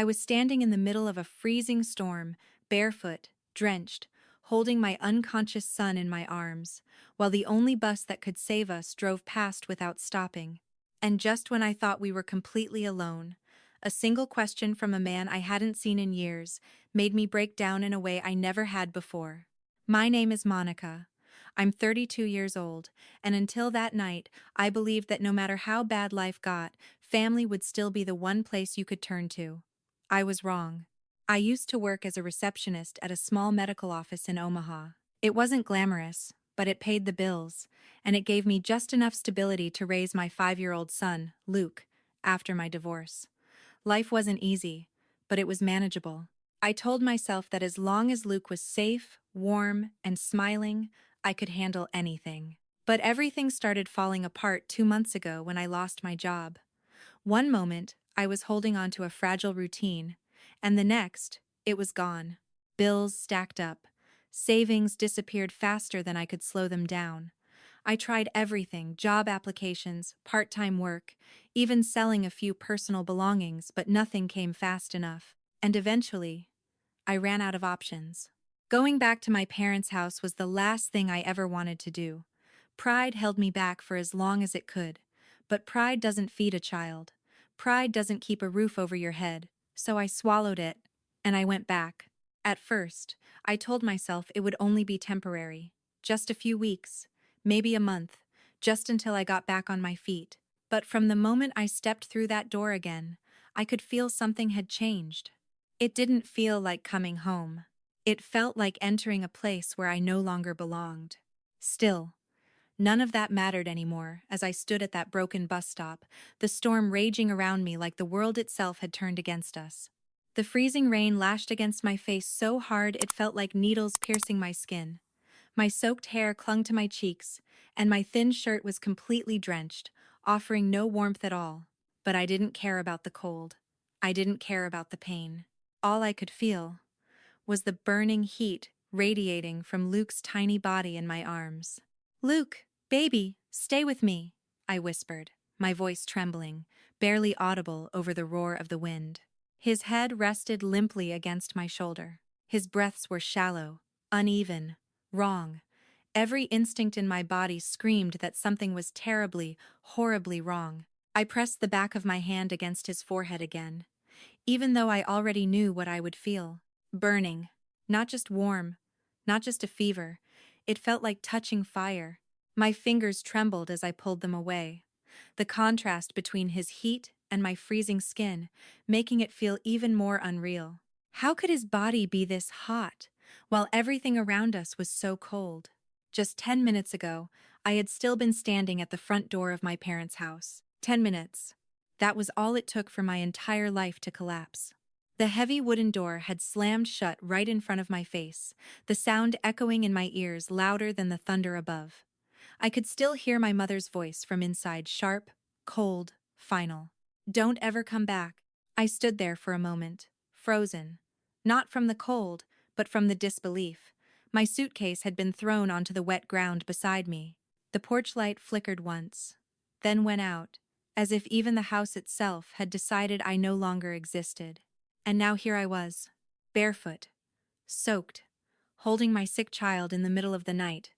I was standing in the middle of a freezing storm, barefoot, drenched, holding my unconscious son in my arms, while the only bus that could save us drove past without stopping. And just when I thought we were completely alone, a single question from a man I hadn't seen in years made me break down in a way I never had before. My name is Monica. I'm 32 years old, and until that night, I believed that no matter how bad life got, family would still be the one place you could turn to. I was wrong. I used to work as a receptionist at a small medical office in Omaha. It wasn't glamorous, but it paid the bills, and it gave me just enough stability to raise my 5-year-old son, Luke, after my divorce. Life wasn't easy, but it was manageable. I told myself that as long as Luke was safe, warm, and smiling, I could handle anything. But everything started falling apart 2 months ago when I lost my job. One moment, I was holding on to a fragile routine, and the next, it was gone. Bills stacked up. Savings disappeared faster than I could slow them down. I tried everything, job applications, part-time work, even selling a few personal belongings, but nothing came fast enough. And eventually, I ran out of options. Going back to my parents' house was the last thing I ever wanted to do. Pride held me back for as long as it could. But pride doesn't feed a child. Pride doesn't keep a roof over your head. So I swallowed it, and I went back. At first, I told myself it would only be temporary. Just a few weeks, maybe a month, just until I got back on my feet. But from the moment I stepped through that door again, I could feel something had changed. It didn't feel like coming home. It felt like entering a place where I no longer belonged. Still, none of that mattered anymore as I stood at that broken bus stop, the storm raging around me like the world itself had turned against us. The freezing rain lashed against my face so hard it felt like needles piercing my skin. My soaked hair clung to my cheeks, and my thin shirt was completely drenched, offering no warmth at all. But I didn't care about the cold. I didn't care about the pain. All I could feel was the burning heat radiating from Luke's tiny body in my arms. "Luke, baby, stay with me," I whispered, my voice trembling, barely audible over the roar of the wind. His head rested limply against my shoulder. His breaths were shallow, uneven, wrong. Every instinct in my body screamed that something was terribly, horribly wrong. I pressed the back of my hand against his forehead again, even though I already knew what I would feel. Burning. Not just warm, not just a fever. It felt like touching fire. My fingers trembled as I pulled them away. The contrast between his heat and my freezing skin, making it feel even more unreal. How could his body be this hot, while everything around us was so cold? Just 10 minutes ago, I had still been standing at the front door of my parents' house. 10 minutes. That was all it took for my entire life to collapse. The heavy wooden door had slammed shut right in front of my face, the sound echoing in my ears louder than the thunder above. I could still hear my mother's voice from inside, sharp, cold, final. "Don't ever come back." I stood there for a moment, frozen. Not from the cold, but from the disbelief. My suitcase had been thrown onto the wet ground beside me. The porch light flickered once, then went out, as if even the house itself had decided I no longer existed. And now here I was, barefoot, soaked, holding my sick child in the middle of the night,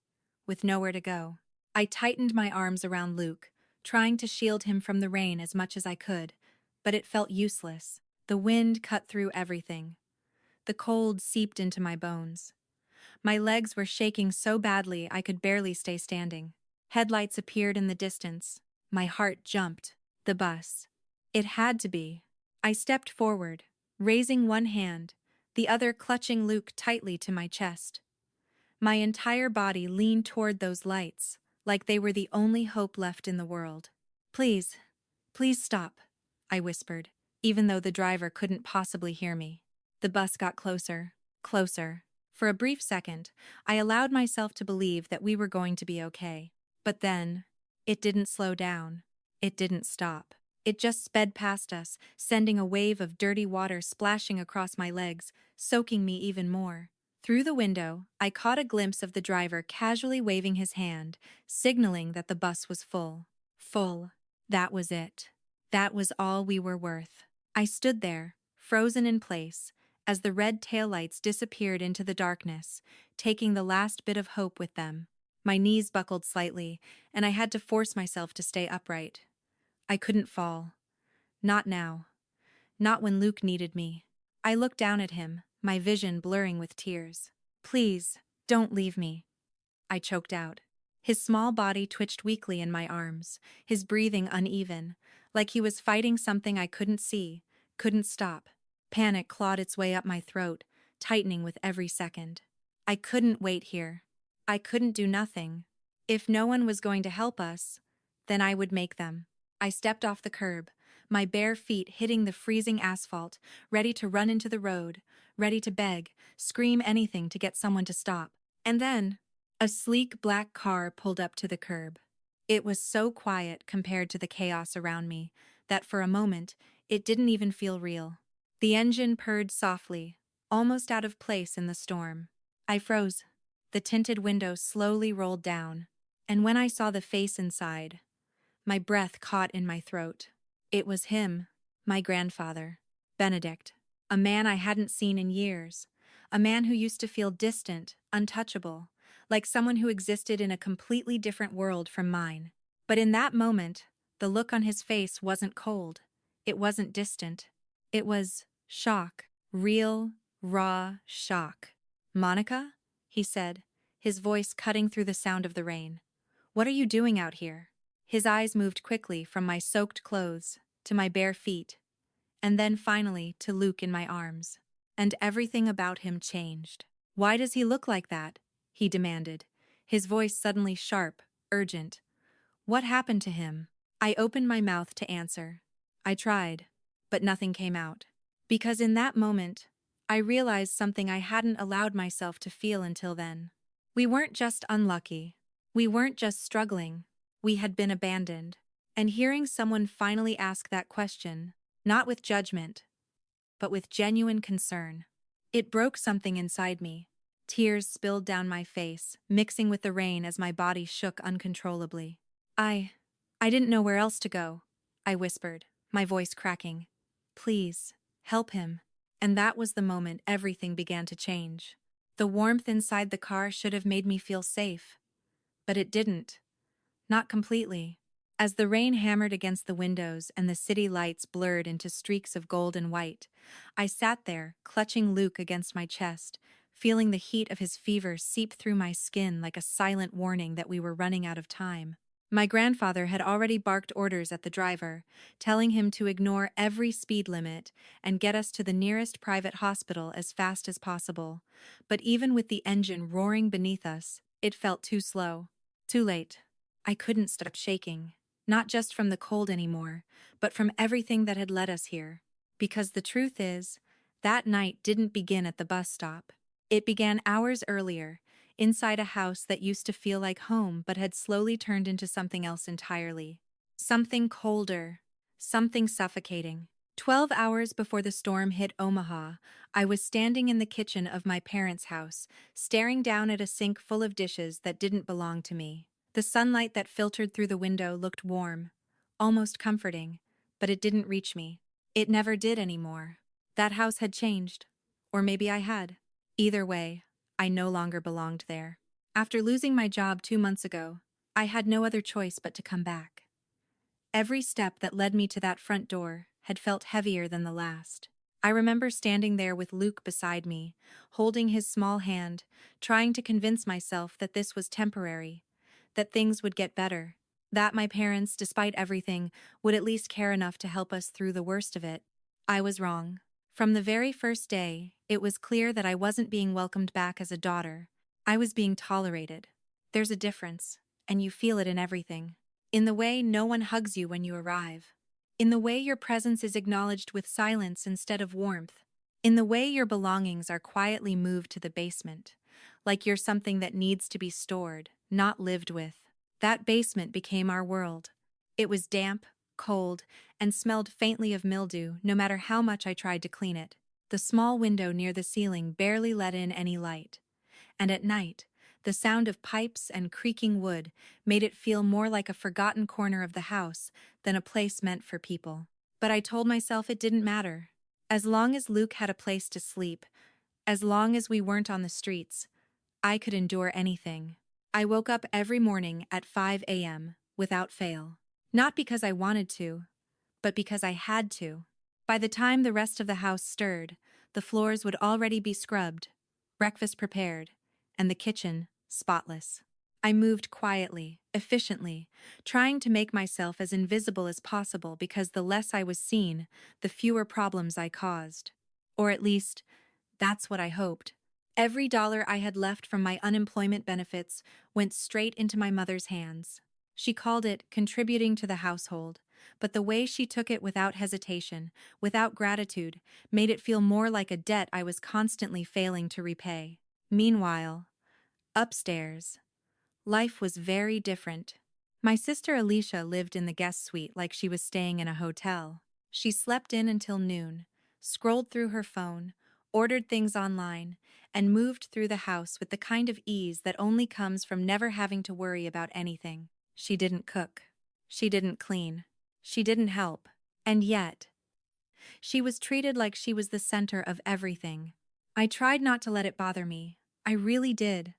with nowhere to go. I tightened my arms around Luke, trying to shield him from the rain as much as I could, but it felt useless. The wind cut through everything. The cold seeped into my bones. My legs were shaking so badly I could barely stay standing. Headlights appeared in the distance. My heart jumped. The bus. It had to be. I stepped forward, raising one hand, the other clutching Luke tightly to my chest. My entire body leaned toward those lights, like they were the only hope left in the world. "Please, please stop," I whispered, even though the driver couldn't possibly hear me. The bus got closer, closer. For a brief second, I allowed myself to believe that we were going to be okay. But then, it didn't slow down. It didn't stop. It just sped past us, sending a wave of dirty water splashing across my legs, soaking me even more. Through the window, I caught a glimpse of the driver casually waving his hand, signaling that the bus was full. Full. That was it. That was all we were worth. I stood there, frozen in place, as the red taillights disappeared into the darkness, taking the last bit of hope with them. My knees buckled slightly, and I had to force myself to stay upright. I couldn't fall. Not now. Not when Luke needed me. I looked down at him, my vision blurring with tears. "Please, don't leave me," I choked out. His small body twitched weakly in my arms, his breathing uneven, like he was fighting something I couldn't see, couldn't stop. Panic clawed its way up my throat, tightening with every second. I couldn't wait here. I couldn't do nothing. If no one was going to help us, then I would make them. I stepped off the curb, my bare feet hitting the freezing asphalt, ready to run into the road, ready to beg, scream anything to get someone to stop. And then, a sleek black car pulled up to the curb. It was so quiet compared to the chaos around me that for a moment, it didn't even feel real. The engine purred softly, almost out of place in the storm. I froze. The tinted window slowly rolled down, and when I saw the face inside, my breath caught in my throat. It was him, my grandfather, Benedict, a man I hadn't seen in years, a man who used to feel distant, untouchable, like someone who existed in a completely different world from mine. But in that moment, the look on his face wasn't cold. It wasn't distant. It was shock. Real, raw shock. "Monica?" he said, his voice cutting through the sound of the rain. "What are you doing out here?" His eyes moved quickly from my soaked clothes to my bare feet, and then finally to Luke in my arms. And everything about him changed. "Why does he look like that?" he demanded, his voice suddenly sharp, urgent. "What happened to him?" I opened my mouth to answer. I tried, but nothing came out. Because in that moment, I realized something I hadn't allowed myself to feel until then. We weren't just unlucky. We weren't just struggling. We had been abandoned. And hearing someone finally ask that question, not with judgment, but with genuine concern, it broke something inside me. Tears spilled down my face, mixing with the rain as my body shook uncontrollably. I didn't know where else to go," I whispered, my voice cracking. "Please, help him." And that was the moment everything began to change. The warmth inside the car should have made me feel safe. But it didn't. Not completely. As the rain hammered against the windows and the city lights blurred into streaks of gold and white, I sat there, clutching Luke against my chest, feeling the heat of his fever seep through my skin like a silent warning that we were running out of time. My grandfather had already barked orders at the driver, telling him to ignore every speed limit and get us to the nearest private hospital as fast as possible. But even with the engine roaring beneath us, it felt too slow. Too late. I couldn't stop shaking, not just from the cold anymore, but from everything that had led us here. Because the truth is, that night didn't begin at the bus stop. It began hours earlier, inside a house that used to feel like home but had slowly turned into something else entirely. Something colder. Something suffocating. 12 hours before the storm hit Omaha, I was standing in the kitchen of my parents' house, staring down at a sink full of dishes that didn't belong to me. The sunlight that filtered through the window looked warm, almost comforting, but it didn't reach me. It never did anymore. That house had changed. Or maybe I had. Either way, I no longer belonged there. After losing my job 2 months ago, I had no other choice but to come back. Every step that led me to that front door had felt heavier than the last. I remember standing there with Luke beside me, holding his small hand, trying to convince myself that this was temporary, that things would get better, that my parents, despite everything, would at least care enough to help us through the worst of it. I was wrong. From the very first day, it was clear that I wasn't being welcomed back as a daughter. I was being tolerated. There's a difference, and you feel it in everything. In the way no one hugs you when you arrive. In the way your presence is acknowledged with silence instead of warmth. In the way your belongings are quietly moved to the basement, like you're something that needs to be stored, not lived with. That basement became our world. It was damp, cold, and smelled faintly of mildew no matter how much I tried to clean it. The small window near the ceiling barely let in any light. And at night, the sound of pipes and creaking wood made it feel more like a forgotten corner of the house than a place meant for people. But I told myself it didn't matter. As long as Luke had a place to sleep, as long as we weren't on the streets, I could endure anything. I woke up every morning at 5 a.m. without fail. Not because I wanted to, but because I had to. By the time the rest of the house stirred, the floors would already be scrubbed, breakfast prepared, and the kitchen spotless. I moved quietly, efficiently, trying to make myself as invisible as possible because the less I was seen, the fewer problems I caused. Or at least, that's what I hoped. Every dollar I had left from my unemployment benefits went straight into my mother's hands. She called it contributing to the household, but the way she took it without hesitation, without gratitude, made it feel more like a debt I was constantly failing to repay. Meanwhile, upstairs, life was very different. My sister Alicia lived in the guest suite like she was staying in a hotel. She slept in until noon, scrolled through her phone, ordered things online, and moved through the house with the kind of ease that only comes from never having to worry about anything. She didn't cook. She didn't clean. She didn't help. And yet, she was treated like she was the center of everything. I tried not to let it bother me. I really did.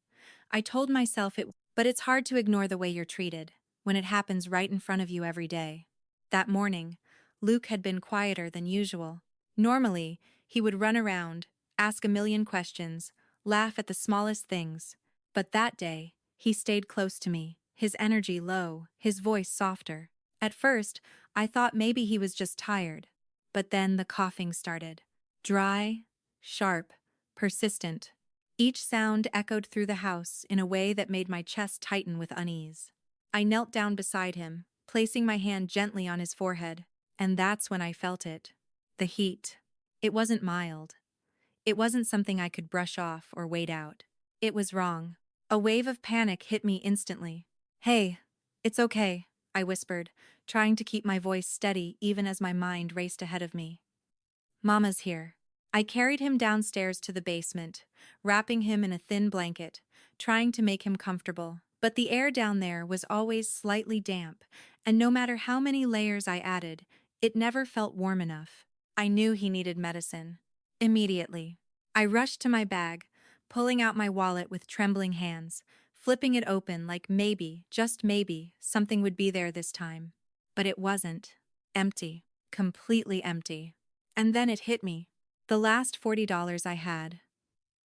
I told myself but it's hard to ignore the way you're treated when it happens right in front of you every day. That morning, Luke had been quieter than usual. Normally, he would run around, ask a million questions, laugh at the smallest things. But that day, he stayed close to me, his energy low, his voice softer. At first, I thought maybe he was just tired. But then the coughing started. Dry, sharp, persistent. Each sound echoed through the house in a way that made my chest tighten with unease. I knelt down beside him, placing my hand gently on his forehead, and that's when I felt it. The heat. It wasn't mild. It wasn't something I could brush off or wait out. It was wrong. A wave of panic hit me instantly. "Hey, it's okay," I whispered, trying to keep my voice steady even as my mind raced ahead of me. "Mama's here." I carried him downstairs to the basement, wrapping him in a thin blanket, trying to make him comfortable. But the air down there was always slightly damp, and no matter how many layers I added, it never felt warm enough. I knew he needed medicine. Immediately. I rushed to my bag, pulling out my wallet with trembling hands, flipping it open like maybe, just maybe, something would be there this time. But it wasn't. Empty. Completely empty. And then it hit me. The last $40 I had.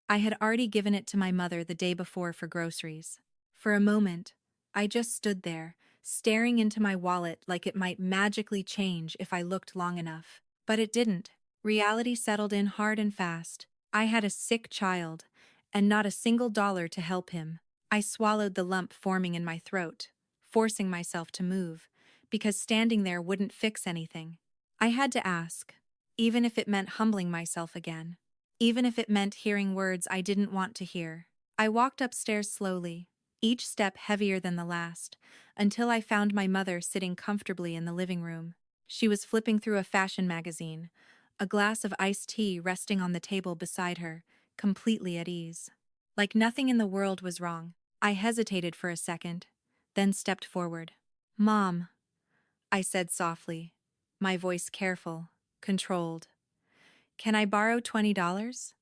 I had already given it to my mother the day before for groceries. For a moment, I just stood there, staring into my wallet like it might magically change if I looked long enough. But it didn't. Reality settled in hard and fast. I had a sick child, and not a single dollar to help him. I swallowed the lump forming in my throat, forcing myself to move, because standing there wouldn't fix anything. I had to ask, even if it meant humbling myself again. Even if it meant hearing words I didn't want to hear. I walked upstairs slowly, each step heavier than the last, until I found my mother sitting comfortably in the living room. She was flipping through a fashion magazine, a glass of iced tea resting on the table beside her, completely at ease. Like nothing in the world was wrong. I hesitated for a second, then stepped forward. "Mom," I said softly, my voice careful, controlled. "Can I borrow $20?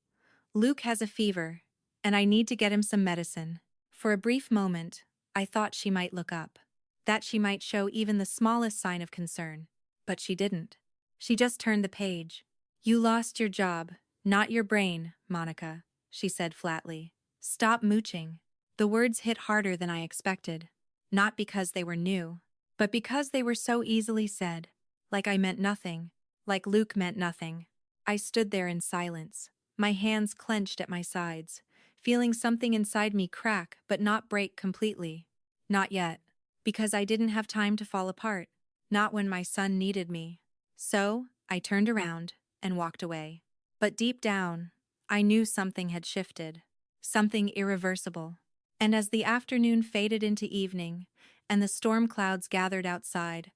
Luke has a fever, and I need to get him some medicine." For a brief moment, I thought she might look up, that she might show even the smallest sign of concern. But she didn't. She just turned the page. "You lost your job, not your brain, Monica," she said flatly. "Stop mooching." The words hit harder than I expected, not because they were new, but because they were so easily said, like I meant nothing, like Luke meant nothing. I stood there in silence, my hands clenched at my sides, feeling something inside me crack but not break completely. Not yet, because I didn't have time to fall apart, not when my son needed me. So, I turned around and walked away. But deep down, I knew something had shifted, something irreversible. And as the afternoon faded into evening, and the storm clouds gathered outside,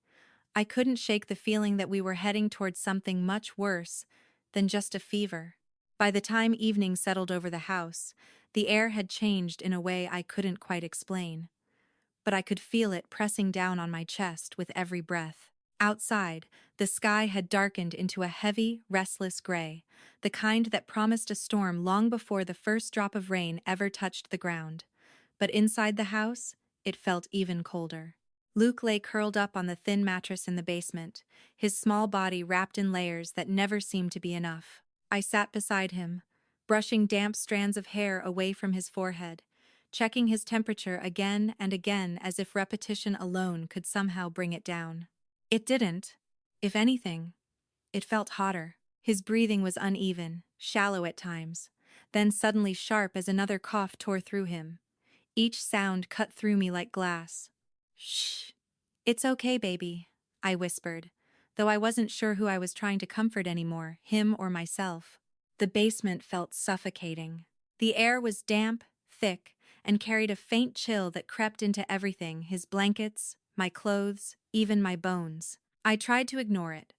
I couldn't shake the feeling that we were heading towards something much worse than just a fever. By the time evening settled over the house, the air had changed in a way I couldn't quite explain. But I could feel it pressing down on my chest with every breath. Outside, the sky had darkened into a heavy, restless gray, the kind that promised a storm long before the first drop of rain ever touched the ground. But inside the house, it felt even colder. Luke lay curled up on the thin mattress in the basement, his small body wrapped in layers that never seemed to be enough. I sat beside him, brushing damp strands of hair away from his forehead, checking his temperature again and again as if repetition alone could somehow bring it down. It didn't. If anything, it felt hotter. His breathing was uneven, shallow at times, then suddenly sharp as another cough tore through him. Each sound cut through me like glass. Shh. It's okay, baby, I whispered, though I wasn't sure who I was trying to comfort anymore, him or myself. The basement felt suffocating. The air was damp, thick, and carried a faint chill that crept into everything, his blankets, my clothes, even my bones. I tried to ignore it,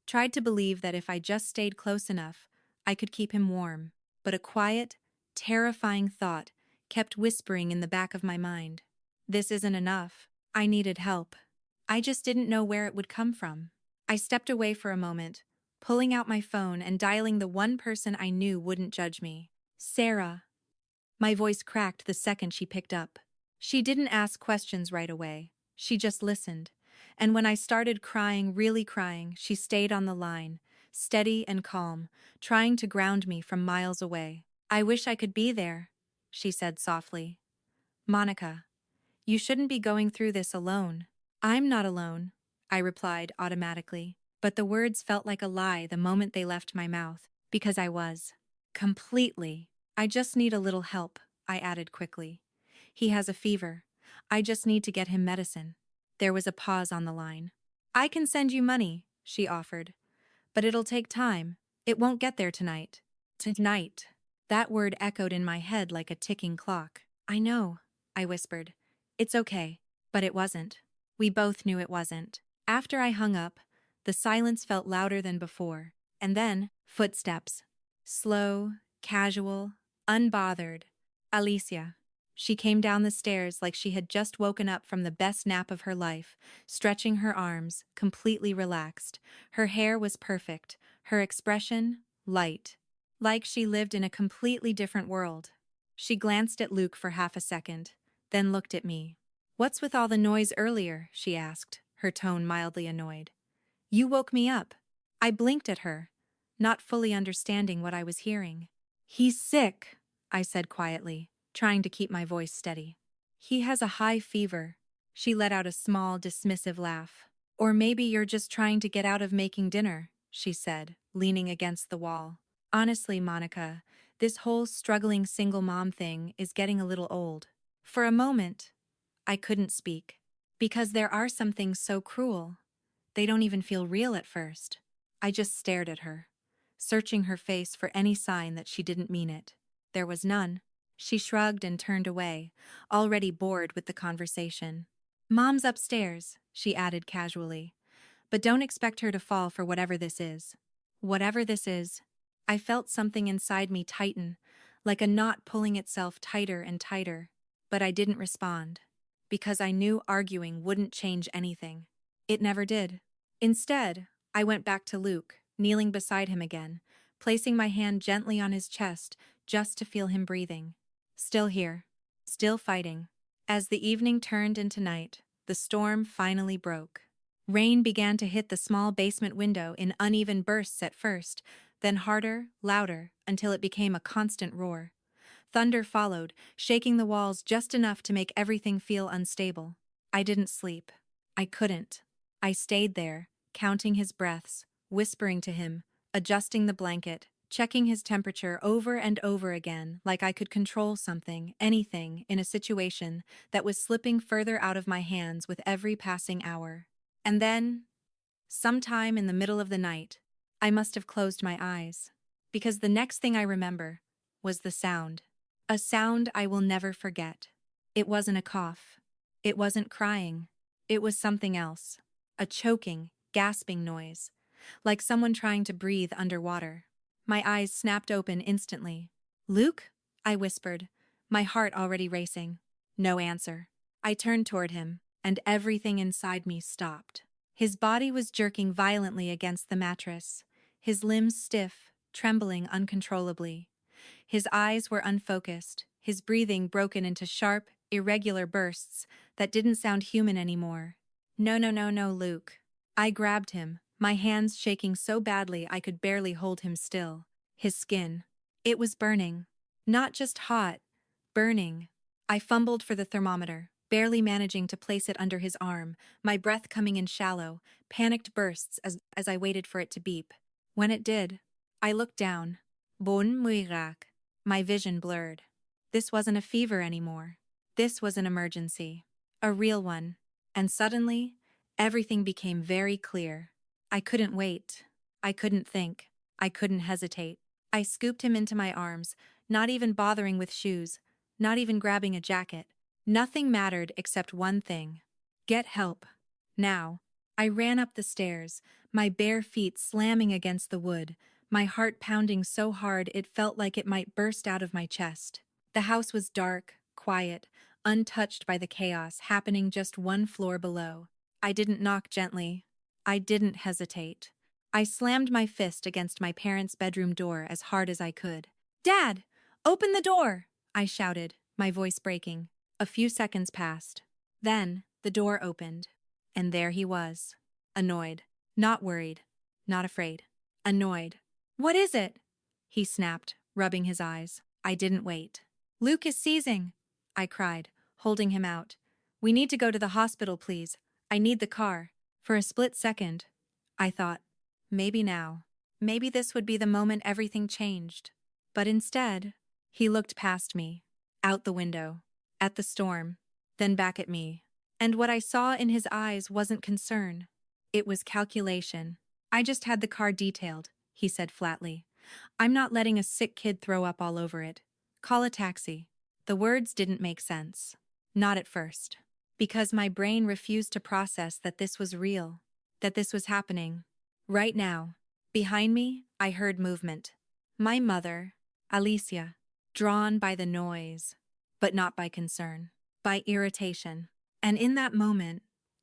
tried to believe that if I just stayed close enough, I could keep him warm. But a quiet, terrifying thought kept whispering in the back of my mind. This isn't enough. I needed help. I just didn't know where it would come from. I stepped away for a moment, pulling out my phone and dialing the one person I knew wouldn't judge me. Sarah. My voice cracked the second she picked up. She didn't ask questions right away. She just listened. And when I started crying, really crying, she stayed on the line, steady and calm, trying to ground me from miles away. I wish I could be there, she said softly. Monica, you shouldn't be going through this alone. I'm not alone, I replied automatically, but the words felt like a lie the moment they left my mouth, because I was. Completely. I just need a little help, I added quickly. He has a fever. I just need to get him medicine. There was a pause on the line. I can send you money, she offered. But it'll take time. It won't get there tonight. Tonight. That word echoed in my head like a ticking clock. I know, I whispered. It's okay. But it wasn't. We both knew it wasn't. After I hung up, the silence felt louder than before. And then, footsteps. Slow, casual, unbothered. Alicia. She came down the stairs like she had just woken up from the best nap of her life, stretching her arms, completely relaxed. Her hair was perfect, her expression, light. Like she lived in a completely different world. She glanced at Luke for half a second, then looked at me. What's with all the noise earlier? She asked, her tone mildly annoyed. You woke me up. I blinked at her, not fully understanding what I was hearing. He's sick, I said quietly, trying to keep my voice steady. He has a high fever. She let out a small, dismissive laugh. Or maybe you're just trying to get out of making dinner, she said, leaning against the wall. Honestly, Monica, this whole struggling single mom thing is getting a little old. For a moment, I couldn't speak. Because there are some things so cruel. They don't even feel real at first. I just stared at her, searching her face for any sign that she didn't mean it. There was none. She shrugged and turned away, already bored with the conversation. Mom's upstairs, she added casually. But don't expect her to fall for whatever this is. Whatever this is. I felt something inside me tighten, like a knot pulling itself tighter and tighter. But I didn't respond. Because I knew arguing wouldn't change anything. It never did. Instead, I went back to Luke, kneeling beside him again, placing my hand gently on his chest just to feel him breathing. Still here. Still fighting. As the evening turned into night, the storm finally broke. Rain began to hit the small basement window in uneven bursts at first, then harder, louder, until it became a constant roar. Thunder followed, shaking the walls just enough to make everything feel unstable. I didn't sleep. I couldn't. I stayed there, counting his breaths, whispering to him, adjusting the blanket, checking his temperature over and over again like I could control something, anything, in a situation that was slipping further out of my hands with every passing hour. And then, sometime in the middle of the night, I must have closed my eyes. Because the next thing I remember was the sound. A sound I will never forget. It wasn't a cough. It wasn't crying. It was something else. A choking, gasping noise. Like someone trying to breathe underwater. My eyes snapped open instantly. Luke? I whispered, my heart already racing. No answer. I turned toward him, and everything inside me stopped. His body was jerking violently against the mattress, his limbs stiff, trembling uncontrollably. His eyes were unfocused, his breathing broken into sharp, irregular bursts that didn't sound human anymore. No, no, no, no, Luke. I grabbed him, my hands shaking so badly I could barely hold him still. His skin. It was burning. Not just hot, burning. I fumbled for the thermometer, barely managing to place it under his arm, my breath coming in shallow, panicked bursts as I waited for it to beep. When it did, I looked down. Bon muirak. My vision blurred. This wasn't a fever anymore. This was an emergency. A real one. And suddenly, everything became very clear. I couldn't wait. I couldn't think. I couldn't hesitate. I scooped him into my arms, not even bothering with shoes, not even grabbing a jacket. Nothing mattered except one thing. Get help. Now. I ran up the stairs, my bare feet slamming against the wood, my heart pounding so hard it felt like it might burst out of my chest. The house was dark, quiet, untouched by the chaos happening just one floor below. I didn't knock gently. I didn't hesitate. I slammed my fist against my parents' bedroom door as hard as I could. "Dad! Open the door!" I shouted, my voice breaking. A few seconds passed. Then, the door opened. And there he was. Annoyed. Not worried. Not afraid. Annoyed. "What is it?" he snapped, rubbing his eyes. I didn't wait. "Luke is seizing," I cried, holding him out. "We need to go to the hospital, please. I need the car." For a split second, I thought, maybe now. Maybe this would be the moment everything changed. But instead, he looked past me, out the window, at the storm, then back at me. And what I saw in his eyes wasn't concern. It was calculation. "I just had the car detailed," he said flatly. "I'm not letting a sick kid throw up all over it. Call a taxi." The words didn't make sense. Not at first. Because my brain refused to process that this was real, that this was happening. Right now. Behind me, I heard movement. My mother, Alicia, drawn by the noise, but not by concern, by irritation. And in that moment,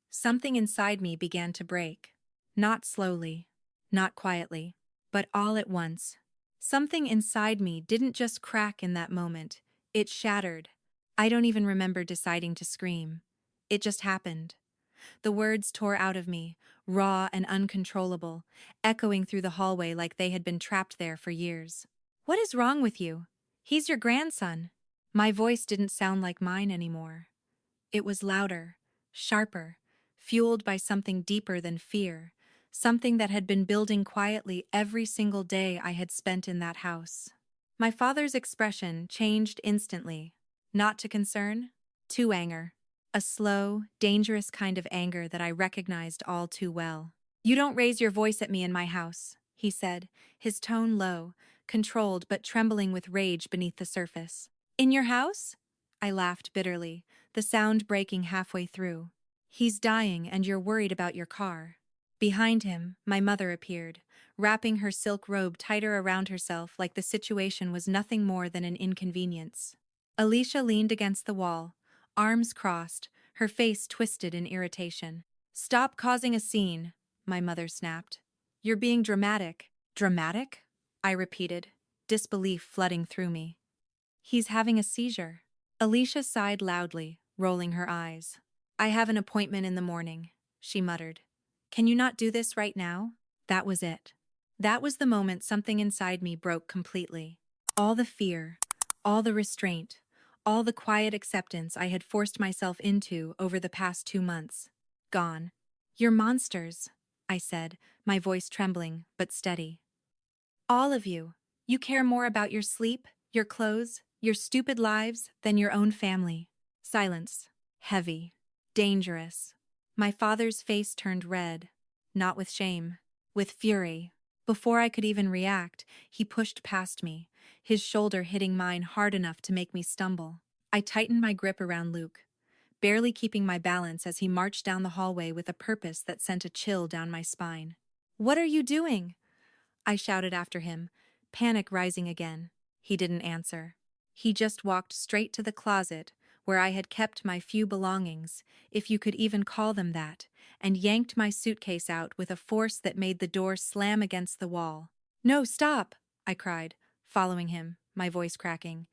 something inside me began to break. Not slowly, not quietly, but all at once. Something inside me didn't just crack in that moment, it shattered. I don't even remember deciding to scream. It just happened. The words tore out of me, raw and uncontrollable, echoing through the hallway like they had been trapped there for years. "What is wrong with you? He's your grandson." My voice didn't sound like mine anymore. It was louder, sharper, fueled by something deeper than fear, something that had been building quietly every single day I had spent in that house. My father's expression changed instantly, not to concern, to anger. A slow, dangerous kind of anger that I recognized all too well. "You don't raise your voice at me in my house," he said, his tone low, controlled but trembling with rage beneath the surface. "In your house?" I laughed bitterly, the sound breaking halfway through. "He's dying and you're worried about your car." Behind him, my mother appeared, wrapping her silk robe tighter around herself like the situation was nothing more than an inconvenience. Alicia leaned against the wall, arms crossed, her face twisted in irritation. "Stop causing a scene," my mother snapped. "You're being dramatic." "Dramatic?" I repeated, disbelief flooding through me. "He's having a seizure." Alicia sighed loudly, rolling her eyes. "I have an appointment in the morning," she muttered. "Can you not do this right now?" That was it. That was the moment something inside me broke completely. All the fear, all the restraint, all the quiet acceptance I had forced myself into over the past 2 months. Gone. "You're monsters," I said, my voice trembling but steady. "All of you. You care more about your sleep, your clothes, your stupid lives than your own family." Silence. Heavy. Dangerous. My father's face turned red. Not with shame. With fury. Before I could even react, he pushed past me, his shoulder hitting mine hard enough to make me stumble. I tightened my grip around Luke, barely keeping my balance as he marched down the hallway with a purpose that sent a chill down my spine. "What are you doing?" I shouted after him, panic rising again. He didn't answer. He just walked straight to the closet, where I had kept my few belongings, if you could even call them that, and yanked my suitcase out with a force that made the door slam against the wall. "No, stop!" I cried, following him, my voice cracking.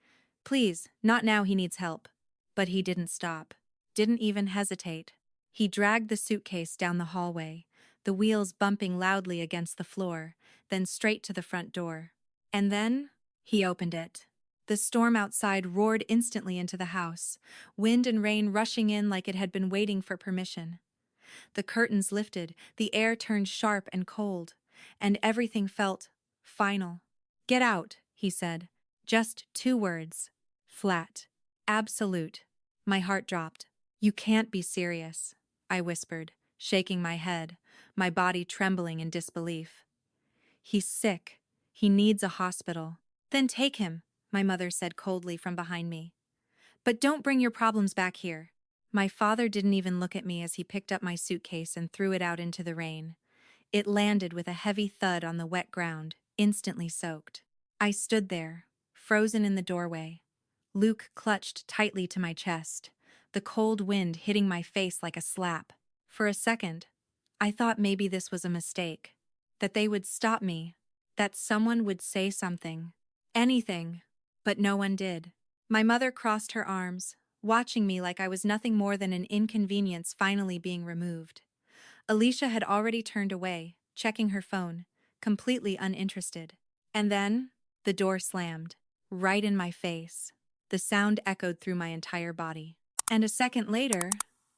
"Please, not now, he needs help." But he didn't stop. Didn't even hesitate. He dragged the suitcase down the hallway, the wheels bumping loudly against the floor, then straight to the front door. And then, he opened it. The storm outside roared instantly into the house, wind and rain rushing in like it had been waiting for permission. The curtains lifted, the air turned sharp and cold, and everything felt final. "Get out," he said. Just 2 words. Flat. Absolute. My heart dropped. "You can't be serious," I whispered, shaking my head, my body trembling in disbelief. "He's sick. He needs a hospital." "Then take him," my mother said coldly from behind me. "But don't bring your problems back here." My father didn't even look at me as he picked up my suitcase and threw it out into the rain. It landed with a heavy thud on the wet ground, instantly soaked. I stood there, frozen in the doorway. Luke clutched tightly to my chest, the cold wind hitting my face like a slap. For a second, I thought maybe this was a mistake, that they would stop me, that someone would say something, anything, but no one did. My mother crossed her arms, watching me like I was nothing more than an inconvenience finally being removed. Alicia had already turned away, checking her phone, completely uninterested. And then, the door slammed, right in my face. The sound echoed through my entire body. And a second later,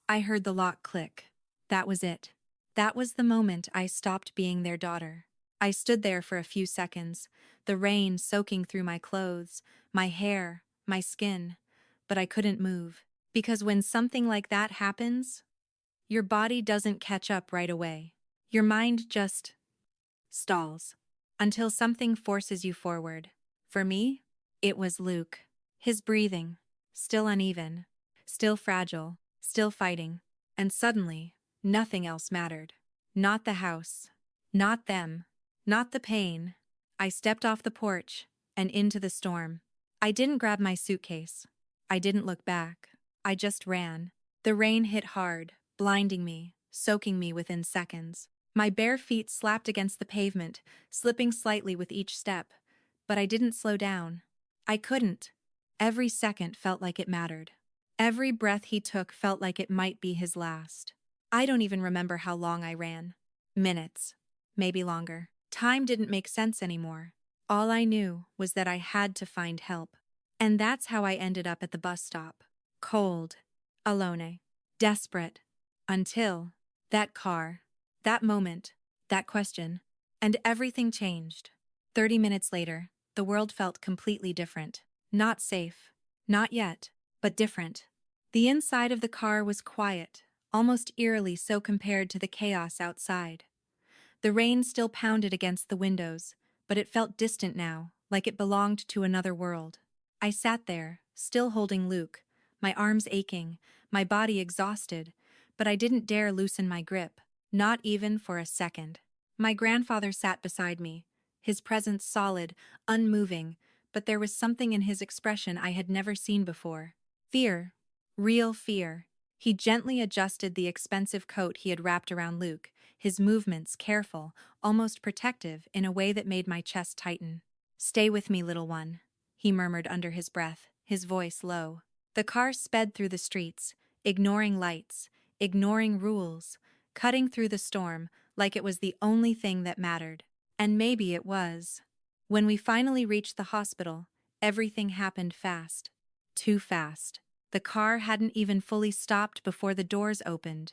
I heard the lock click. That was it. That was the moment I stopped being their daughter. I stood there for a few seconds, the rain soaking through my clothes, my hair, my skin, but I couldn't move. Because when something like that happens, your body doesn't catch up right away. Your mind just stalls until something forces you forward. For me, it was Luke. His breathing, still uneven, still fragile, still fighting. And suddenly, nothing else mattered. Not the house, not them, not the pain. I stepped off the porch and into the storm. I didn't grab my suitcase. I didn't look back. I just ran. The rain hit hard, blinding me, soaking me within seconds. My bare feet slapped against the pavement, slipping slightly with each step. But I didn't slow down. I couldn't. Every second felt like it mattered. Every breath he took felt like it might be his last. I don't even remember how long I ran. Minutes. Maybe longer. Time didn't make sense anymore. All I knew was that I had to find help. And that's how I ended up at the bus stop. Cold. Alone. Desperate. Until that car. That moment. That question. And everything changed. 30 minutes later, the world felt completely different. Not safe. Not yet. But different. The inside of the car was quiet, almost eerily so compared to the chaos outside. The rain still pounded against the windows, but it felt distant now, like it belonged to another world. I sat there, still holding Luke, my arms aching, my body exhausted, but I didn't dare loosen my grip, not even for a second. My grandfather sat beside me, his presence solid, unmoving, but there was something in his expression I had never seen before. Fear. Real fear. He gently adjusted the expensive coat he had wrapped around Luke, his movements careful, almost protective in a way that made my chest tighten. "Stay with me, little one," he murmured under his breath, his voice low. The car sped through the streets, ignoring lights, ignoring rules, cutting through the storm like it was the only thing that mattered. And maybe it was. When we finally reached the hospital, everything happened fast. Too fast. The car hadn't even fully stopped before the doors opened.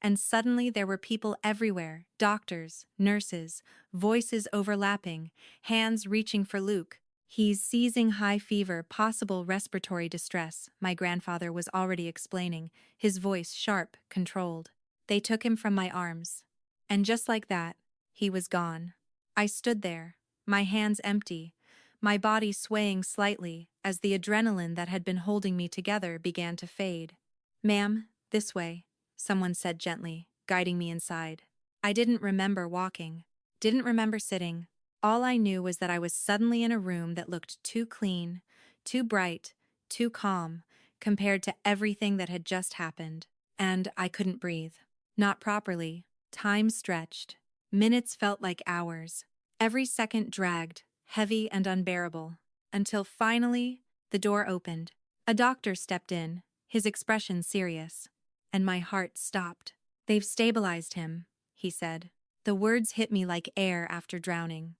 And suddenly there were people everywhere, doctors, nurses, voices overlapping, hands reaching for Luke. "He's seizing high fever, possible respiratory distress," my grandfather was already explaining, his voice sharp, controlled. They took him from my arms. And just like that, he was gone. I stood there, my hands empty, my body swaying slightly as the adrenaline that had been holding me together began to fade. "Ma'am, this way," someone said gently, guiding me inside. I didn't remember walking, didn't remember sitting. All I knew was that I was suddenly in a room that looked too clean, too bright, too calm, compared to everything that had just happened, and I couldn't breathe. Not properly. Time stretched. Minutes felt like hours. Every second dragged, heavy and unbearable. Until finally, the door opened. A doctor stepped in, his expression serious. And my heart stopped. "They've stabilized him," he said. The words hit me like air after drowning.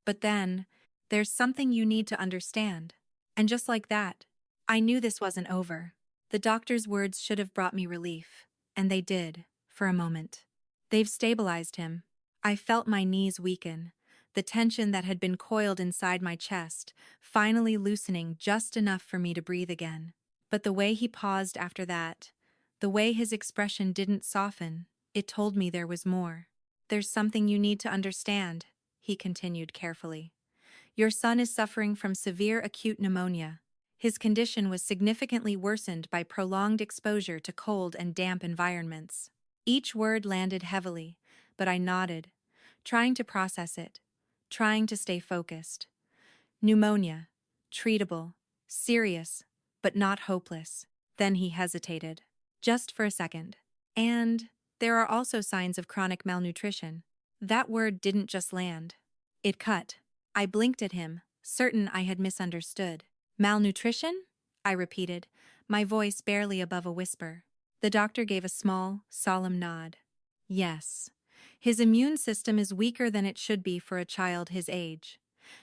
But then, "There's something you need to understand." And just like that, I knew this wasn't over. The doctor's words should have brought me relief. And they did, for a moment. "They've stabilized him." I felt my knees weaken, the tension that had been coiled inside my chest, finally loosening just enough for me to breathe again. But the way he paused after that, the way his expression didn't soften, it told me there was more. "There's something you need to understand," he continued carefully. "Your son is suffering from severe acute pneumonia. His condition was significantly worsened by prolonged exposure to cold and damp environments." Each word landed heavily, but I nodded, trying to process it, trying to stay focused. Pneumonia. Treatable. Serious. But not hopeless. Then he hesitated. Just for a second. "And there are also signs of chronic malnutrition." That word didn't just land. It cut. I blinked at him, certain I had misunderstood. "Malnutrition?" I repeated, my voice barely above a whisper. The doctor gave a small, solemn nod. "Yes. His immune system is weaker than it should be for a child his age.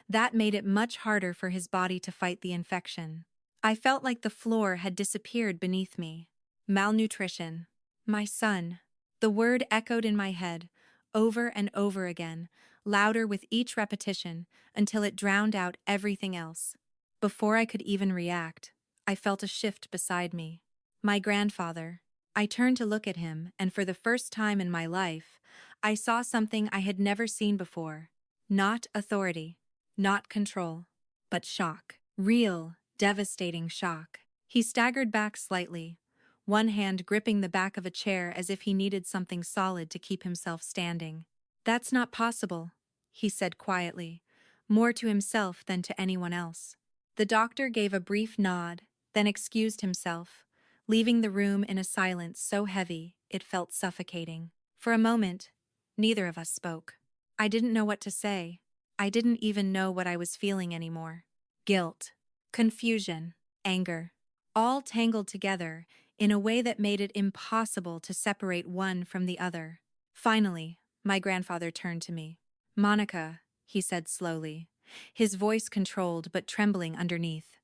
That made it much harder for his body to fight the infection." I felt like the floor had disappeared beneath me. Malnutrition. My son. The word echoed in my head, over and over again, louder with each repetition, until it drowned out everything else. Before I could even react, I felt a shift beside me. My grandfather. I turned to look at him, and for the first time in my life, I saw something I had never seen before. Not authority, not control, but shock. Real, devastating shock. He staggered back slightly, one hand gripping the back of a chair as if he needed something solid to keep himself standing. "That's not possible," he said quietly, more to himself than to anyone else. The doctor gave a brief nod, then excused himself, leaving the room in a silence so heavy it felt suffocating. For a moment, neither of us spoke. I didn't know what to say. I didn't even know what I was feeling anymore. Guilt, confusion, anger, all tangled together in a way that made it impossible to separate one from the other. Finally, my grandfather turned to me. "Monica," he said slowly, his voice controlled but trembling underneath.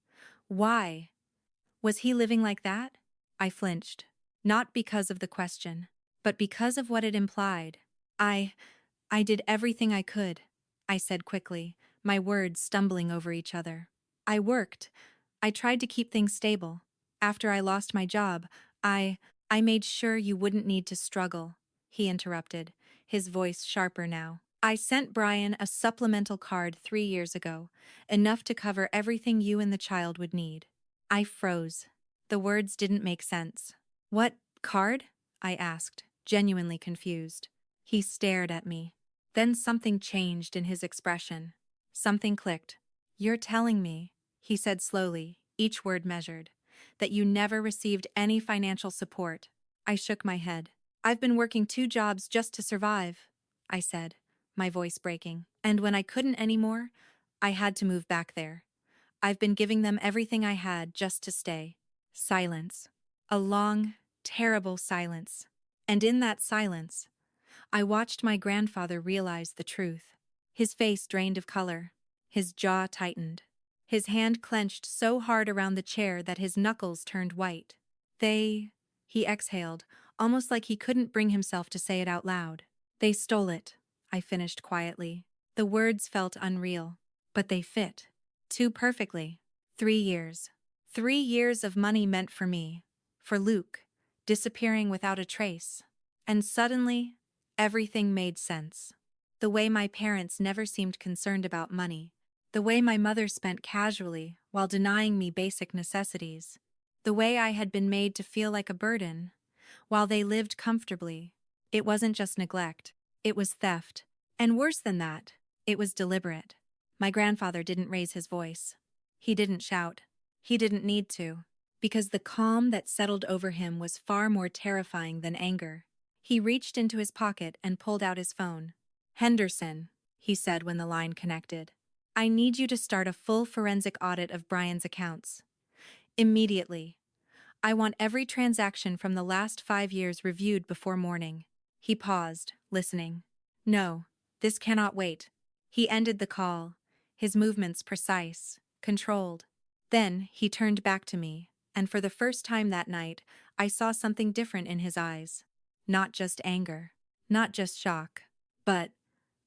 "Why? Was he living like that?" I flinched, not because of the question, but because of what it implied. I did everything I could," I said quickly, my words stumbling over each other. "I worked. I tried to keep things stable. After I lost my job, I made sure you wouldn't need to struggle," he interrupted, his voice sharper now. "I sent Brian a supplemental card 3 years ago, enough to cover everything you and the child would need." I froze. The words didn't make sense. "What card?" I asked, genuinely confused. He stared at me. Then something changed in his expression. Something clicked. "You're telling me," he said slowly, each word measured, "that you never received any financial support." I shook my head. "I've been working 2 jobs just to survive," I said, my voice breaking. "And when I couldn't anymore, I had to move back there. I've been giving them everything I had just to stay." Silence. A long, terrible silence. And in that silence, I watched my grandfather realize the truth. His face drained of color. His jaw tightened. His hand clenched so hard around the chair that his knuckles turned white. He exhaled, almost like he couldn't bring himself to say it out loud. "They stole it," I finished quietly. The words felt unreal, but they fit. Too perfectly. 3 years. 3 years of money meant for me, for Luke, disappearing without a trace. And suddenly, everything made sense. The way my parents never seemed concerned about money. The way my mother spent casually while denying me basic necessities. The way I had been made to feel like a burden, while they lived comfortably. It wasn't just neglect. It was theft. And worse than that, it was deliberate. My grandfather didn't raise his voice. He didn't shout. He didn't need to, because the calm that settled over him was far more terrifying than anger. He reached into his pocket and pulled out his phone. "Henderson," he said when the line connected. "I need you to start a full forensic audit of Brian's accounts. Immediately. I want every transaction from the last 5 years reviewed before morning." He paused, listening. "No, this cannot wait." He ended the call, his movements precise, controlled. Then he turned back to me, and for the first time that night, I saw something different in his eyes. Not just anger, not just shock, but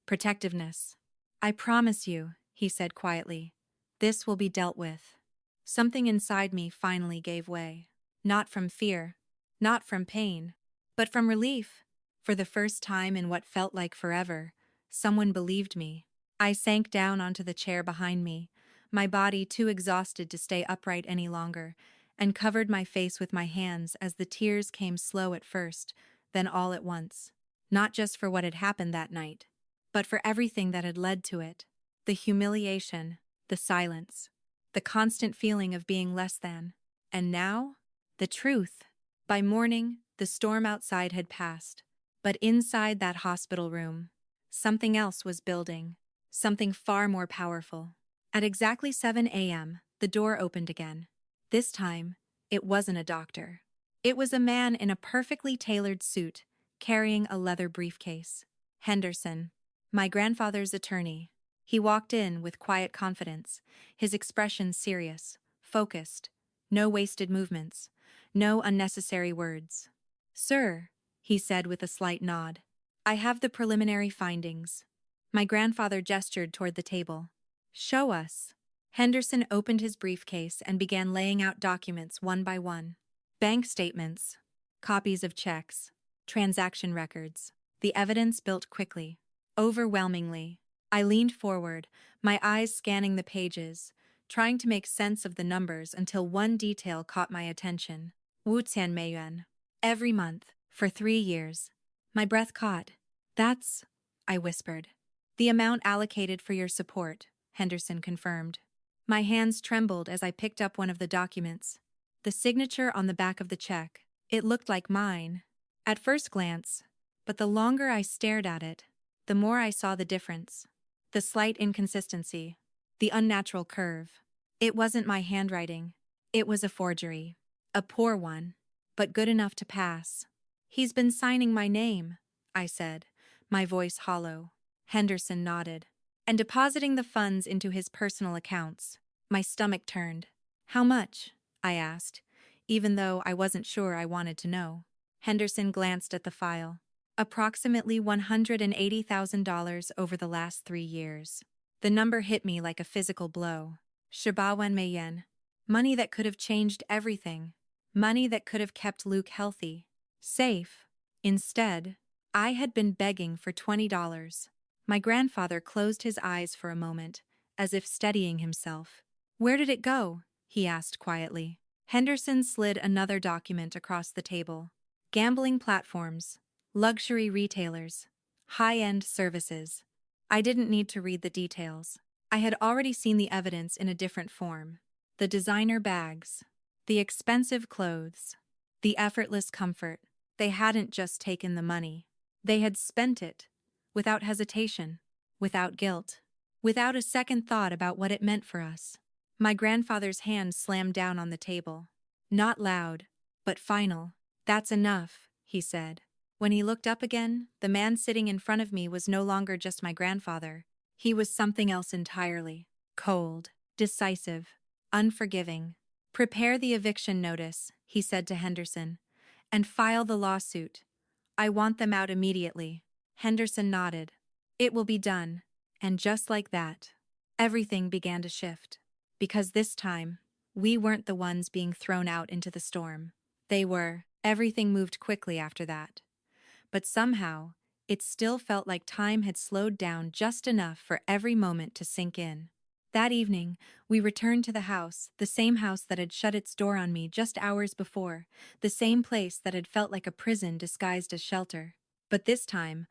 protectiveness. "I promise you," he said quietly, "this will be dealt with." Something inside me finally gave way. Not from fear, not from pain, but from relief. For the first time in what felt like forever, someone believed me. I sank down onto the chair behind me, my body too exhausted to stay upright any longer, and covered my face with my hands as the tears came slow at first, then all at once. Not just for what had happened that night, but for everything that had led to it. The humiliation, the silence, the constant feeling of being less than. And now, the truth. By morning, the storm outside had passed, but inside that hospital room, something else was building, something far more powerful. At exactly 7 a.m., the door opened again. This time, it wasn't a doctor. It was a man in a perfectly tailored suit, carrying a leather briefcase. Henderson, my grandfather's attorney. He walked in with quiet confidence, his expression serious, focused, no wasted movements, no unnecessary words. "Sir," he said with a slight nod, "I have the preliminary findings." My grandfather gestured toward the table. "Show us." Henderson opened his briefcase and began laying out documents one by one. Bank statements, copies of checks, transaction records. The evidence built quickly, overwhelmingly. I leaned forward, my eyes scanning the pages, trying to make sense of the numbers until one detail caught my attention. Wu Tianmeiyuan. Every month, for 3 years. My breath caught. "That's," I whispered. "The amount allocated for your support," Henderson confirmed. My hands trembled as I picked up one of the documents. The signature on the back of the check. It looked like mine. At first glance, but the longer I stared at it, the more I saw the difference. The slight inconsistency, the unnatural curve. It wasn't my handwriting. It was a forgery. A poor one, but good enough to pass. "He's been signing my name," I said, my voice hollow. Henderson nodded. "And depositing the funds into his personal accounts." My stomach turned. "How much?" I asked, even though I wasn't sure I wanted to know. Henderson glanced at the file. "Approximately $180,000 over the last 3 years. The number hit me like a physical blow. Shibawan. Money that could have changed everything. Money that could have kept Luke healthy, safe. Instead, I had been begging for $20. My grandfather closed his eyes for a moment, as if steadying himself. "Where did it go?" he asked quietly. Henderson slid another document across the table. "Gambling platforms, luxury retailers, high-end services." I didn't need to read the details. I had already seen the evidence in a different form. The designer bags, the expensive clothes, the effortless comfort. They hadn't just taken the money. They had spent it, without hesitation, without guilt, without a second thought about what it meant for us. My grandfather's hand slammed down on the table. Not loud, but final. "That's enough," he said. When he looked up again, the man sitting in front of me was no longer just my grandfather. He was something else entirely. Cold, decisive, unforgiving. "Prepare the eviction notice," he said to Henderson, "and file the lawsuit. I want them out immediately." Henderson nodded. "It will be done." And just like that, everything began to shift. Because this time, we weren't the ones being thrown out into the storm. They were. Everything moved quickly after that. But somehow, it still felt like time had slowed down just enough for every moment to sink in. That evening, we returned to the house, the same house that had shut its door on me just hours before, the same place that had felt like a prison disguised as shelter. But this time,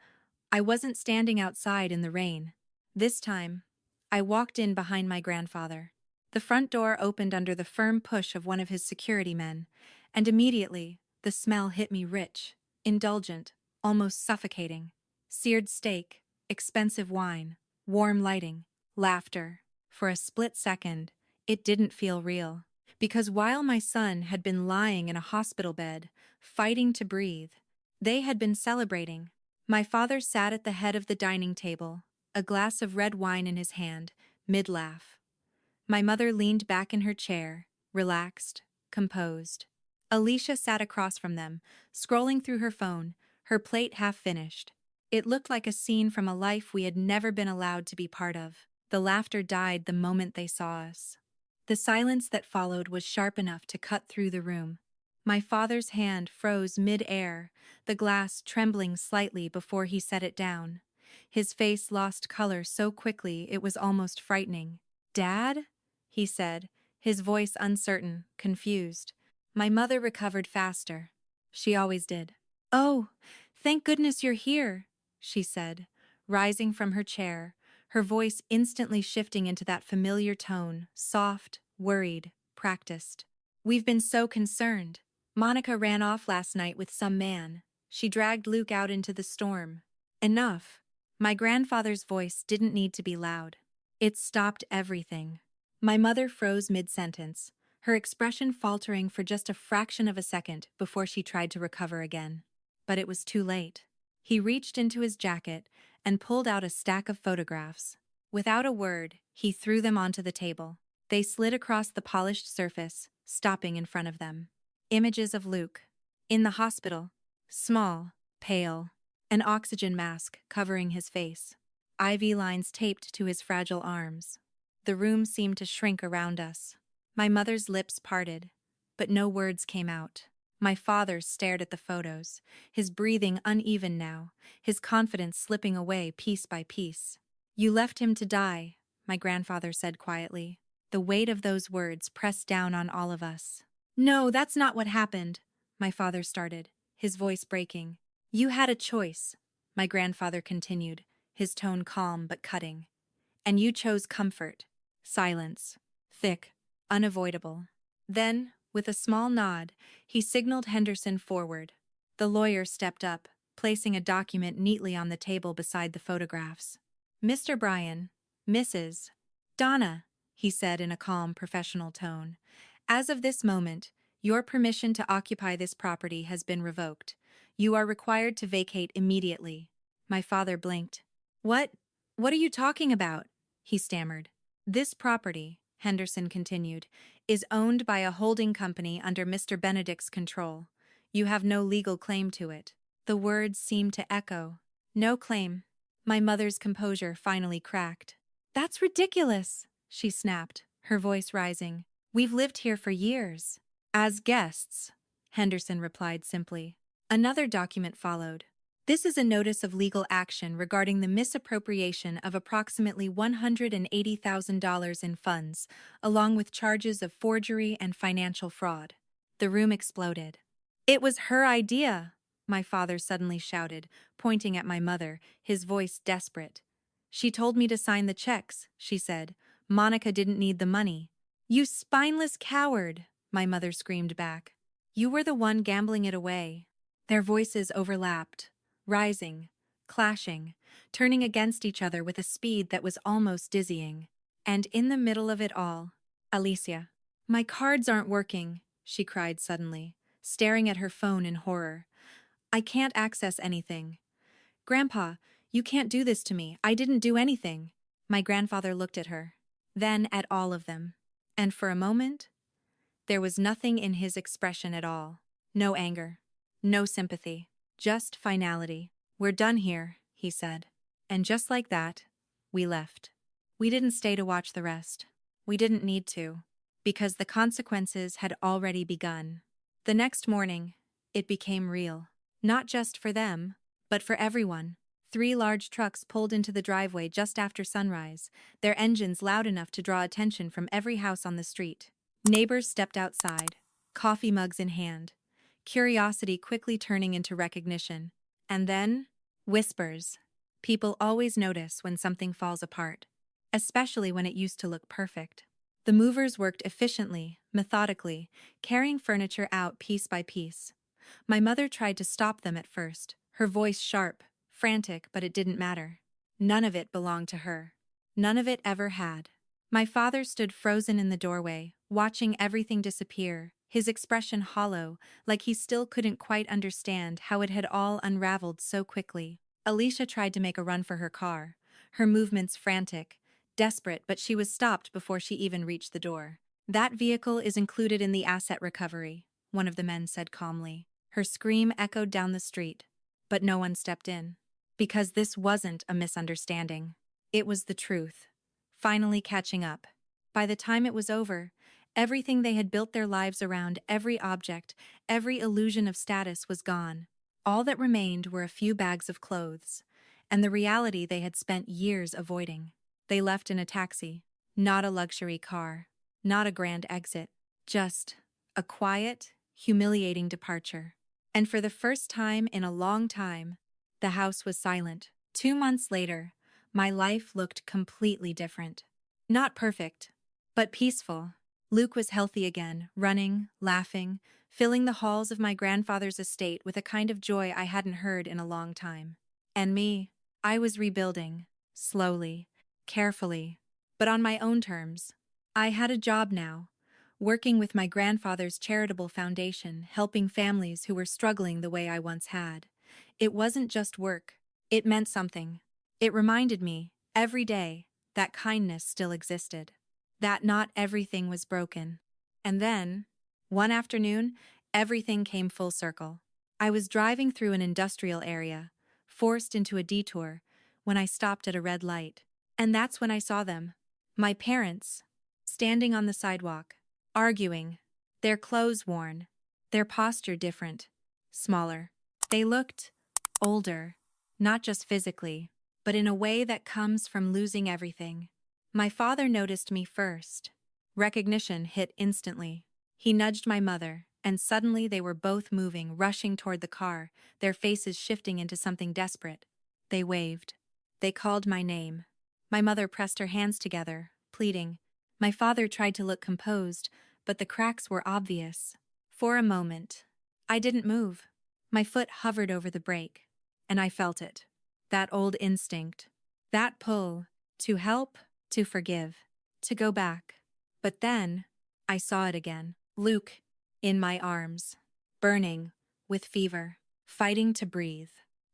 I wasn't standing outside in the rain. This time, I walked in behind my grandfather. The front door opened under the firm push of one of his security men, and immediately, the smell hit me rich, indulgent, almost suffocating. Seared steak, expensive wine, warm lighting, laughter. For a split second, it didn't feel real. Because while my son had been lying in a hospital bed, fighting to breathe, they had been celebrating. My father sat at the head of the dining table, a glass of red wine in his hand, mid-laugh. My mother leaned back in her chair, relaxed, composed. Alicia sat across from them, scrolling through her phone, her plate half finished. It looked like a scene from a life we had never been allowed to be part of. The laughter died the moment they saw us. The silence that followed was sharp enough to cut through the room. My father's hand froze mid-air, the glass trembling slightly before he set it down. His face lost color so quickly it was almost frightening. "Dad?" he said, his voice uncertain, confused. My mother recovered faster. She always did. "Oh, thank goodness you're here," she said, rising from her chair, her voice instantly shifting into that familiar tone, soft, worried, practiced. "We've been so concerned. Monica ran off last night with some man. She dragged Luke out into the storm." Enough. My grandfather's voice didn't need to be loud. It stopped everything. My mother froze mid-sentence, her expression faltering for just a fraction of a second before she tried to recover again. But it was too late. He reached into his jacket and pulled out a stack of photographs. Without a word, he threw them onto the table. They slid across the polished surface, stopping in front of them. Images of Luke. In the hospital. Small, pale. An oxygen mask covering his face. IV lines taped to his fragile arms. The room seemed to shrink around us. My mother's lips parted, but no words came out. My father stared at the photos, his breathing uneven now, his confidence slipping away piece by piece. "You left him to die," my grandfather said quietly. The weight of those words pressed down on all of us. "No, that's not what happened," my father started, his voice breaking. "You had a choice," my grandfather continued, his tone calm but cutting. "And you chose comfort." Silence. Thick, unavoidable. Then, with a small nod, he signaled Henderson forward. The lawyer stepped up, placing a document neatly on the table beside the photographs. "Mr. Bryan, Mrs. Donna," he said in a calm, professional tone. "As of this moment, your permission to occupy this property has been revoked. You are required to vacate immediately." My father blinked. What are you talking about?" he stammered. "This property," Henderson continued, "is owned by a holding company under Mr. Benedict's control. You have no legal claim to it." The words seemed to echo. "No claim." My mother's composure finally cracked. "That's ridiculous," she snapped, her voice rising. "We've lived here for years." "As guests," Henderson replied simply. Another document followed. "This is a notice of legal action regarding the misappropriation of approximately $180,000 in funds, along with charges of forgery and financial fraud." The room exploded. "It was her idea," my father suddenly shouted, pointing at my mother, his voice desperate. "She told me to sign the checks," she said. "Monica didn't need the money." "You spineless coward," my mother screamed back. "You were the one gambling it away." Their voices overlapped, rising, clashing, turning against each other with a speed that was almost dizzying. And in the middle of it all, Alicia. "My cards aren't working," she cried suddenly, staring at her phone in horror. "I can't access anything." "Grandpa, you can't do this to me. I didn't do anything." My grandfather looked at her, then at all of them. And for a moment, there was nothing in his expression at all. No anger, no sympathy. Just finality. "We're done here," he said. And just like that, we left. We didn't stay to watch the rest. We didn't need to, because the consequences had already begun. The next morning, it became real. Not just for them, but for everyone. 3 large trucks pulled into the driveway just after sunrise, their engines loud enough to draw attention from every house on the street. Neighbors stepped outside, coffee mugs in hand, curiosity quickly turning into recognition. And then, whispers. People always notice when something falls apart, especially when it used to look perfect. The movers worked efficiently, methodically, carrying furniture out piece by piece. My mother tried to stop them at first, Her voice sharp, frantic, but it didn't matter. None of it belonged to her. None of it ever had. My father stood frozen in the doorway, watching everything disappear, his expression hollow, like he still couldn't quite understand how it had all unraveled so quickly. Alicia tried to make a run for her car, her movements frantic, desperate, but she was stopped before she even reached the door. "That vehicle is included in the asset recovery," one of the men said calmly. Her scream echoed down the street, but no one stepped in. Because this wasn't a misunderstanding. It was the truth. Finally catching up. By the time it was over, everything they had built their lives around, every object, every illusion of status was gone. All that remained were a few bags of clothes, and the reality they had spent years avoiding. They left in a taxi, not a luxury car, not a grand exit, just a quiet, humiliating departure. And for the first time in a long time, the house was silent. 2 months later, my life looked completely different. Not perfect, but peaceful. Luke was healthy again, running, laughing, filling the halls of my grandfather's estate with a kind of joy I hadn't heard in a long time. And me, I was rebuilding, slowly, carefully, but on my own terms. I had a job now, working with my grandfather's charitable foundation, helping families who were struggling the way I once had. It wasn't just work. It meant something. It reminded me, every day, that kindness still existed. That not everything was broken. And then, one afternoon, everything came full circle. I was driving through an industrial area, forced into a detour, when I stopped at a red light. And that's when I saw them. My parents, standing on the sidewalk, arguing, their clothes worn, their posture different, smaller. They looked older, not just physically, but in a way that comes from losing everything. My father noticed me first. Recognition hit instantly. He nudged my mother, and suddenly they were both moving, rushing toward the car, their faces shifting into something desperate. They waved. They called my name. My mother pressed her hands together, pleading. My father tried to look composed, but the cracks were obvious. For a moment, I didn't move. My foot hovered over the brake, and I felt it. That old instinct. That pull. To help, to forgive, to go back. But then, I saw it again. Luke, in my arms, burning, with fever, fighting to breathe.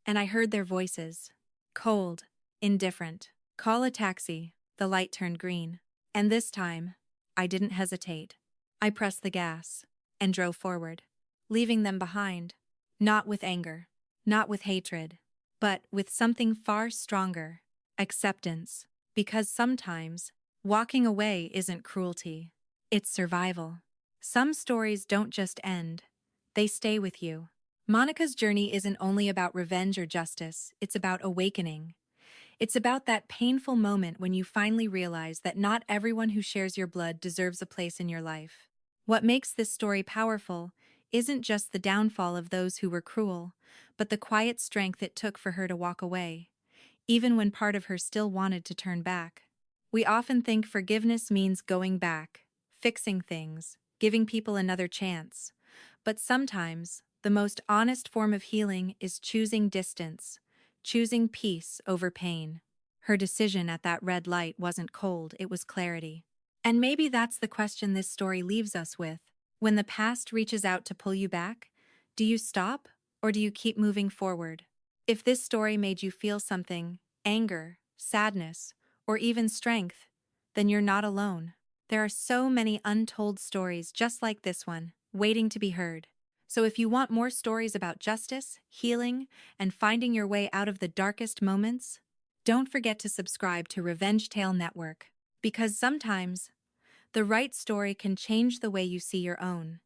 And I heard their voices. Cold, indifferent. Call a taxi. The light turned green. And this time, I didn't hesitate. I pressed the gas and drove forward, leaving them behind. Not with anger, not with hatred, but with something far stronger, acceptance. Because sometimes, walking away isn't cruelty, it's survival. Some stories don't just end, they stay with you. Monica's journey isn't only about revenge or justice, it's about awakening. It's about that painful moment when you finally realize that not everyone who shares your blood deserves a place in your life. What makes this story powerful isn't just the downfall of those who were cruel, but the quiet strength it took for her to walk away, even when part of her still wanted to turn back. We often think forgiveness means going back, fixing things, giving people another chance. But sometimes, the most honest form of healing is choosing distance, choosing peace over pain. Her decision at that red light wasn't cold, it was clarity. And maybe that's the question this story leaves us with. When the past reaches out to pull you back, do you stop or do you keep moving forward? If this story made you feel something, anger, sadness, or even strength, then you're not alone. There are so many untold stories just like this one, waiting to be heard. So if you want more stories about justice, healing, and finding your way out of the darkest moments, don't forget to subscribe to Revenge Tale Network, because sometimes the right story can change the way you see your own.